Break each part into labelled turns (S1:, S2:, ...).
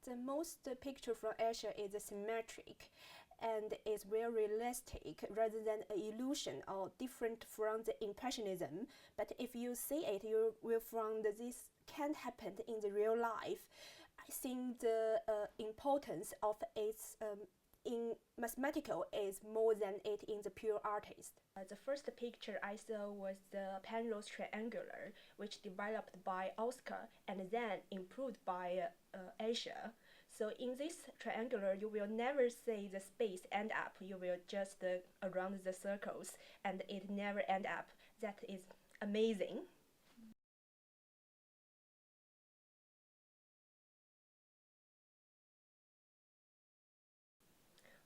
S1: The most picture from Asia is symmetric and is very realistic rather than an illusion or different from the impressionism. But if you see it, you will find that this can happen in the real life. I think the importance of its in mathematical is more than it in the pure artist. The first picture I saw was the Penrose triangular, which developed by Oscar and then improved by Asia. So in this triangular, you will never see the space end up. You will just around the circles, and it never end up. That is amazing.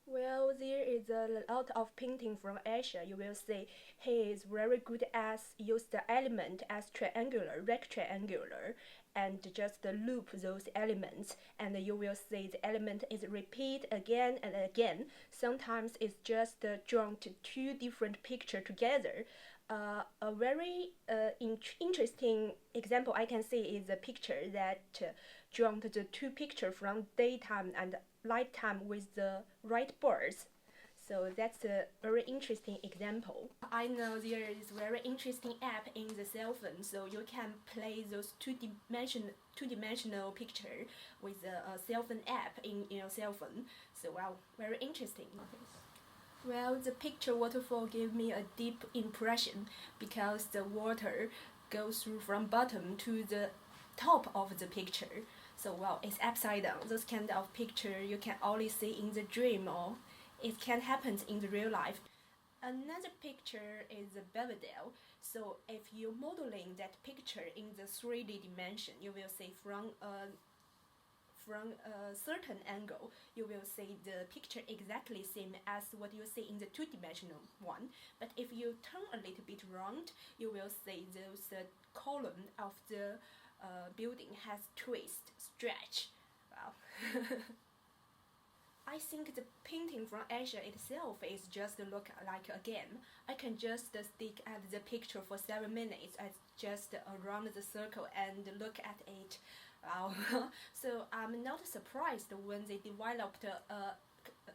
S1: Well, there is a lot of painting from Asia. You will see he is very good at use the element as triangular, rectangular, and just loop those elements. And you will see the element is repeat again and again. Sometimes it's just drawn to two different pictures together. A very interesting example I can see is a picture that drawn the two pictures from daytime and nighttime with the right birds. So that's a very interesting example. I know there is very interesting app in the cell phone, so you can play those two-dimensional picture with a cell phone app in your cell phone. So wow, very interesting. Well, the picture waterfall gave me a deep impression because the water goes through from bottom to the top of the picture. So well, it's upside down. Those kind of picture you can only see in the dream, or it can happen in the real life. Another picture is the Belvedere. So if you're modeling that picture in the 3D dimension, you will see from a certain angle, you will see the picture exactly same as what you see in the two-dimensional one. But if you turn a little bit round, you will see those column of the building has twist, stretch. Wow. I think the painting from Asia itself is just look like a game. I can just stick at the picture for 7 minutes and just around the circle and look at it. Wow. So I'm not surprised when they developed a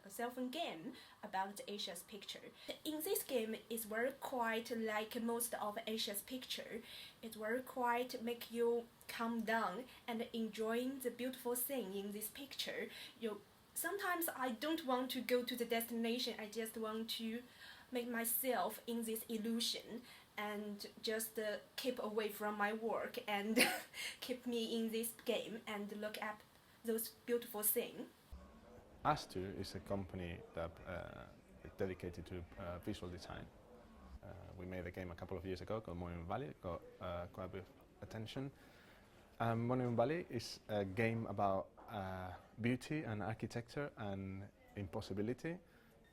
S1: cell phone game about Asia's picture. In this game, it's very quiet like most of Asia's picture. It's very quiet, make you calm down and enjoying the beautiful thing in this picture. Sometimes I don't want to go to the destination, I just want to make myself in this illusion and just keep away from my work and keep me in this game and look at those beautiful things.
S2: Astu is a company that is dedicated to visual design. We made a game a couple of years ago called Monument Valley. It got quite a bit of attention. Monument Valley is a game about beauty and architecture and impossibility.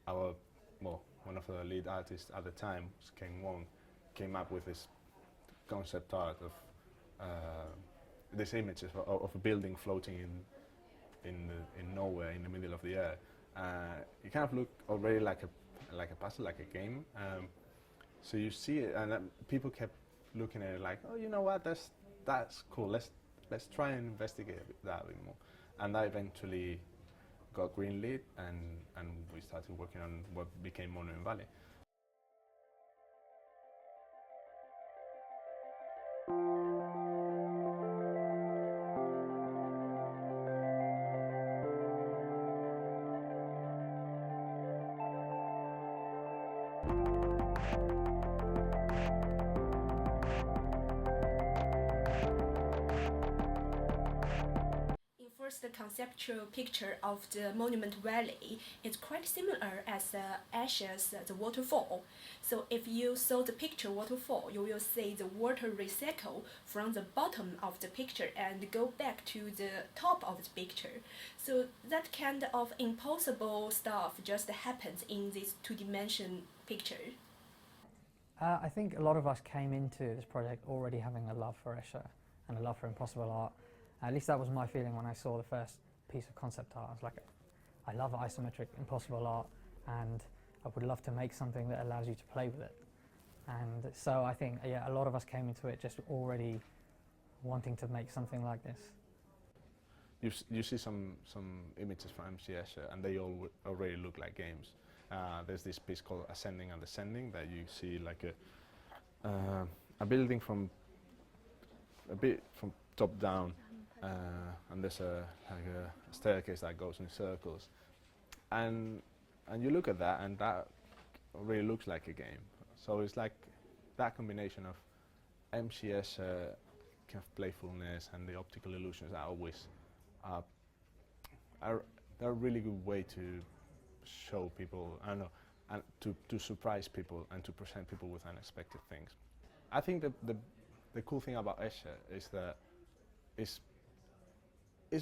S2: One of the lead artists at the time, Ken Wong, came up with this concept art of these images of a building floating in nowhere in the middle of the air. It kind of looked already like a puzzle, like a game. So you see it, and people kept looking at it like, oh, you know what? That's cool. Let's try and investigate that a bit more. And that eventually got greenlit, and we started working on what became Monument Valley.
S1: The conceptual picture of the Monument Valley is quite similar as Asia's the waterfall. So if you saw the picture waterfall, you will see the water recycle from the bottom of the picture and go back to the top of the picture. So that kind of impossible stuff just happens in this two-dimension picture.
S3: I think a lot of us came into this project already having a love for Asia and a love for impossible art. At least that was my feeling when I saw the first piece of concept art. I was like, I love isometric, impossible art, and I would love to make something that allows you to play with it. And so I think, yeah, a lot of us came into it just already wanting to make something like this.
S2: you see some images from MCS and they all already look like games. There's this piece called Ascending and Descending that you see like a building from a bit from top down, and there's like a staircase that goes in circles, and you look at that and that really looks like a game. So it's like that combination of MCS kind of playfulness and the optical illusions are always they're a really good way to show people, I don't know, and to surprise people and to present people with unexpected things. I think that the cool thing about Yi-Zhe is that it's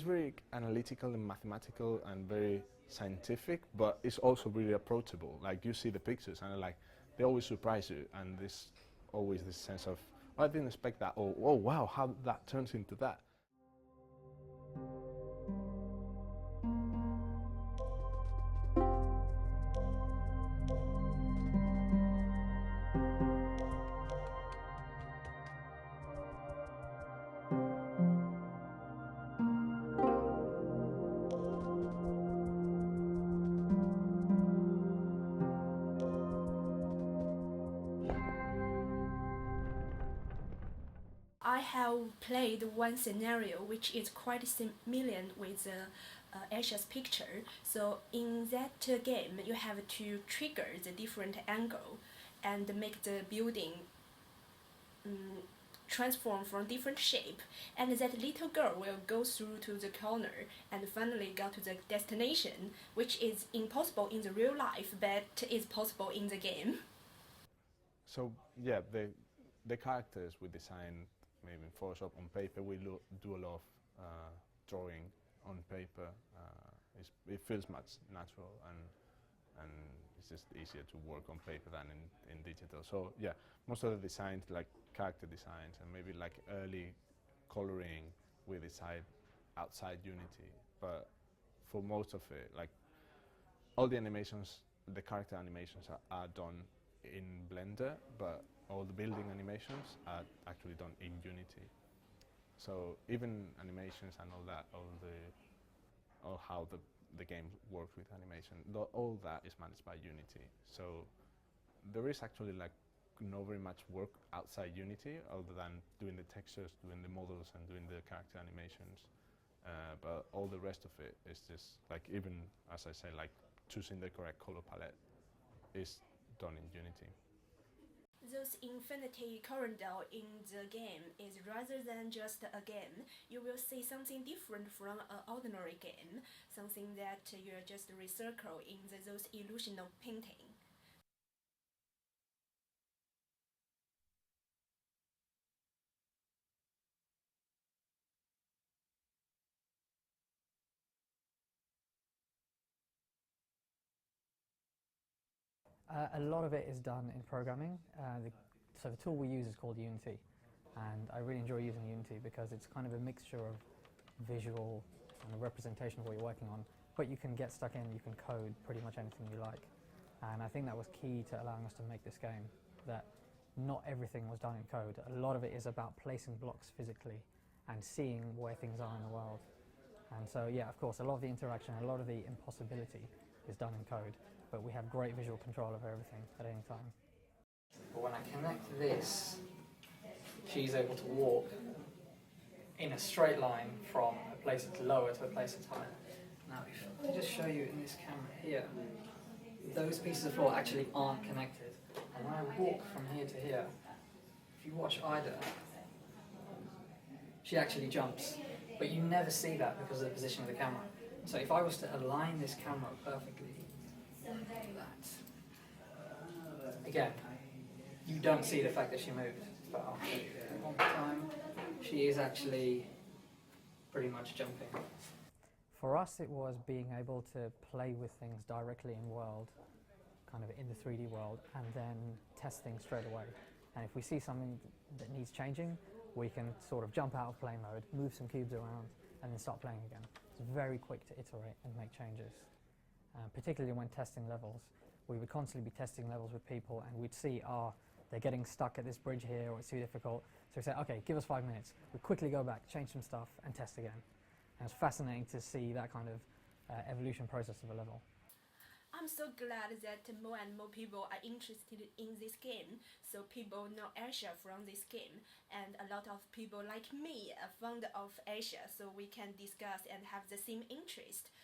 S2: very analytical and mathematical and very scientific, but it's also really approachable. Like you see the pictures and like they always surprise you, and there's always this sense of, oh, I didn't expect that, or oh wow, how that turns into that.
S1: I have played one scenario which is quite similar with Asha's picture. So in that game, you have to trigger the different angle and make the building transform from different shape, and that little girl will go through to the corner and finally go to the destination, which is impossible in the real life but is possible in the game.
S2: So yeah, the characters we design maybe in Photoshop. On paper we do a lot of drawing on paper. It feels much natural, and it's just easier to work on paper than in digital. So yeah, most of the designs, like character designs and maybe like early coloring, we decide outside Unity. But for most of it, like all the animations, the character animations are done in Blender, but all the building animations are actually done in Unity. So even animations and all that, all how the game works with animation, all that is managed by Unity. So there is actually like not very much work outside Unity other than doing the textures, doing the models and doing the character animations. But all the rest of it is just like, even as I say, like choosing the correct color palette is done in Unity.
S1: Those infinity corridor in the game is rather than just a game. You will see something different from an ordinary game, something that you just recircle in those illusional painting.
S3: A lot of it is done in programming. So the tool we use is called Unity, and I really enjoy using Unity because it's kind of a mixture of visual and a representation of what you're working on, but you can get stuck in, you can code pretty much anything you like. And I think that was key to allowing us to make this game, that not everything was done in code. A lot of it is about placing blocks physically and seeing where things are in the world. And so yeah, of course, a lot of the interaction, a lot of the impossibility is done in code, but we have great visual control of everything at any time. But when I connect this, she's able to walk in a straight line from a place that's lower to a place that's higher. Now, if I just show you in this camera here, those pieces of floor actually aren't connected. And when I walk from here to here, if you watch Yi-Zhe, she actually jumps. But you never see that because of the position of the camera. So if I was to align this camera perfectly, like that, again, you don't see the fact that she moved. But I'll show you one more time. She is actually pretty much jumping. For us, it was being able to play with things directly in world, kind of in the 3D world, and then test things straight away. And if we see something that needs changing, we can sort of jump out of play mode, move some cubes around, and then start playing again. It's very quick to iterate and make changes. Particularly when testing levels. We would constantly be testing levels with people, and we'd see, they're getting stuck at this bridge here, or it's too difficult. So we say, okay, give us 5 minutes. We quickly go back, change some stuff, and test again. And it's fascinating to see that kind of evolution process of a level.
S1: I'm so glad that more and more people are interested in this game, so people know Asia from this game, and a lot of people like me are fond of Asia, so we can discuss and have the same interest.